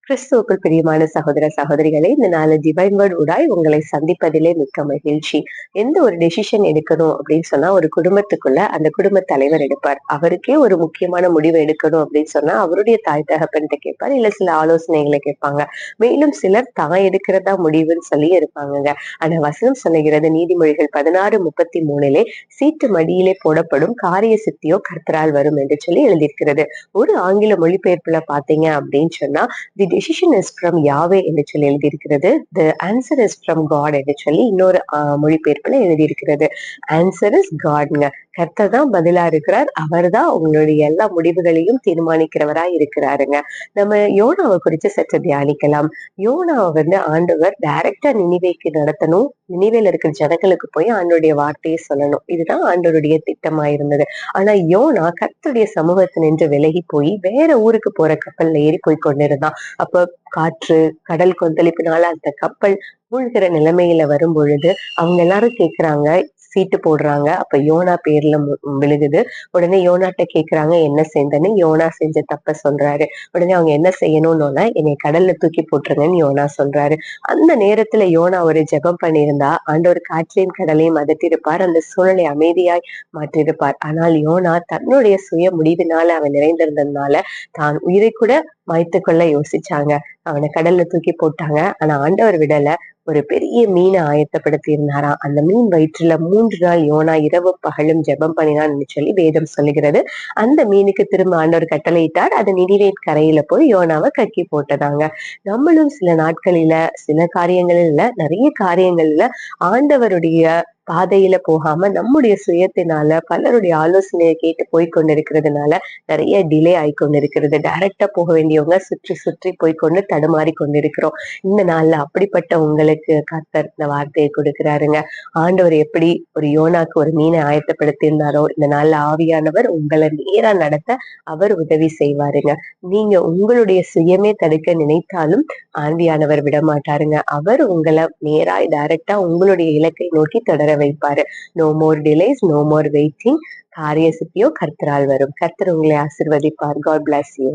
கிறிஸ்துவுக்குள் பிரியமான சகோதர சகோதரிகளே, இந்த நாலு டிவைன் வேர்ட் ஊடாய் உங்களை சந்திப்பதிலே மிக்க மகிழ்ச்சி. எந்த ஒரு டெசிஷன் எடுக்கணும் அப்படின்னு சொன்னா, ஒரு குடும்பத்துக்குள்ள அந்த குடும்ப தலைவர் எடுப்பார். அவருக்கே ஒரு முக்கியமான முடிவு எடுக்கணும் அப்படின்னு சொன்னா, அவருடைய தாய் தகப்பன்ட்ட கேட்பார். இல்ல சில ஆலோசனைகளை கேட்பாங்க. மேலும் சிலர் தான் எடுக்கிறதா முடிவுன்னு சொல்லி இருப்பாங்கங்க. ஆனா வசனம் சொல்லுகிறது நீதிமொழிகள் 16:33 சீட்டு மடியிலே போடப்படும் காரிய சித்தியோ கர்த்தரால் வரும் என்று சொல்லி எழுதியிருக்கிறது. ஒரு ஆங்கில மொழிபெயர்ப்புல பாத்தீங்க அப்படின்னு சொன்னா, the decision is from Yahweh என்று சொல்லி எழுதியிருக்கிறது. The answer is from God என்று சொல்லி இன்னொரு மொழிபெயர்ப்புல எழுதியிருக்கிறது. ஆன்சர் இஸ் காட்ங்க. கர்த்தர் தான் பதிலா இருக்கிறார். அவர் தான் உங்களுடைய எல்லா முடிவுகளையும் தீர்மானிக்கிறவரா இருக்கிறாருங்க. நம்ம யோனாவை குறித்து சற்று தியானிக்கலாம். யோனாவை ஆண்டவர் டைரக்டா நினிவேக்கு நடத்தணும். நினிவேல இருக்கிற ஜனங்களுக்கு போய் ஆண்டோடைய வார்த்தையை சொல்லணும். இதுதான் ஆண்டவருடைய திட்டமா இருந்தது. ஆனா யோனா கர்த்தருடைய சமூகத்தை நின்று விலகி போய் வேற ஊருக்கு போற கப்பல்ல ஏறி போய் கொண்டிருந்தான். அப்ப காற்று, கடல் கொந்தளிப்பினால அந்த கப்பல் மூழ்கிற நிலைமையில வரும் பொழுது அவங்க எல்லாரும் கேக்குறாங்க, சீட்டு போடுறாங்க. அப்ப யோனா பேர்ல விழுகுது. உடனே யோனாட்ட கேக்குறாங்க என்ன செஞ்சேன்னு. யோனா செஞ்ச தப்ப சொல்றாரு. உடனே அவங்க என்ன செய்யணும்னு, என்னை கடல்ல தூக்கி போட்டுருங்கன்னு யோனா சொல்றாரு. அந்த நேரத்துல யோனா ஒரு ஜெபம் பண்ணியிருந்தா ஆண்டவர் காற்றையும் கடலையும் அதட்டியிருப்பார். அந்த சூழலை அமைதியாய் மாற்றியிருப்பார். ஆனால் யோனா தன்னுடைய சுய முடிவினால அவன் நிறைந்திருந்ததுனால தான் உயிரை கூட மாய்த்து கொள்ள யோசிச்சாங்க. அவனை கடல்ல தூக்கி போட்டாங்க. ஆனா ஆண்டவர் விடல. ஒரு பெரிய மீனை ஆயத்தப்படுத்தி இருந்தாராம். அந்த மீன் வயிற்றுல 3 நாள் யோனா இரவு பகலும் ஜெபம் பண்ணினான்னு சொல்லி வேதம் சொல்லுகிறது. அந்த மீனுக்கு திரும்ப ஆண்டவர் கட்டளையிட்டார். அது நினிவே கரையில போய் யோனாவை கக்கி போட்டதாங்க. நம்மளும் சில நாட்களில சில காரியங்கள்ல நிறைய காரியங்கள்ல ஆண்டவருடைய பாதையில போகாம நம்முடைய சுயத்தினால பலருடைய ஆலோசனையை கேட்டு போய்கொண்டிருக்கிறதுனால நிறைய டிலே ஆயிக்கொண்டிருக்கிறது. டைரக்டா போக வேண்டியவங்க சுற்றி சுற்றி போய்கொண்டு தடுமாறி கொண்டிருக்கிறோம். இந்த நாள்ல அப்படிப்பட்ட உங்களுக்கு கர்த்தர் இந்த வார்த்தையை கொடுக்கிறாருங்க. ஆண்டவர் எப்படி ஒரு யோனாக்கு ஒரு மீனை ஆயத்தப்படுத்தி இருந்தாரோ, இந்த நாள்ல ஆவியானவர் உங்களை நேரா நடத்த அவர் உதவி செய்வாருங்க. நீங்க உங்களுடைய சுயமே தடுக்க நினைத்தாலும் ஆவியானவர் விட மாட்டாருங்க. அவர் உங்களை நேராய் டைரக்டா உங்களுடைய இலக்கை நோக்கி தொடர வைப்பாரு. No more delays, no more waiting. காரிய சித்தியோ கர்த்தரால் வரும். கர்த்தர் உங்களை ஆசீர்வதிப்பார். God bless you.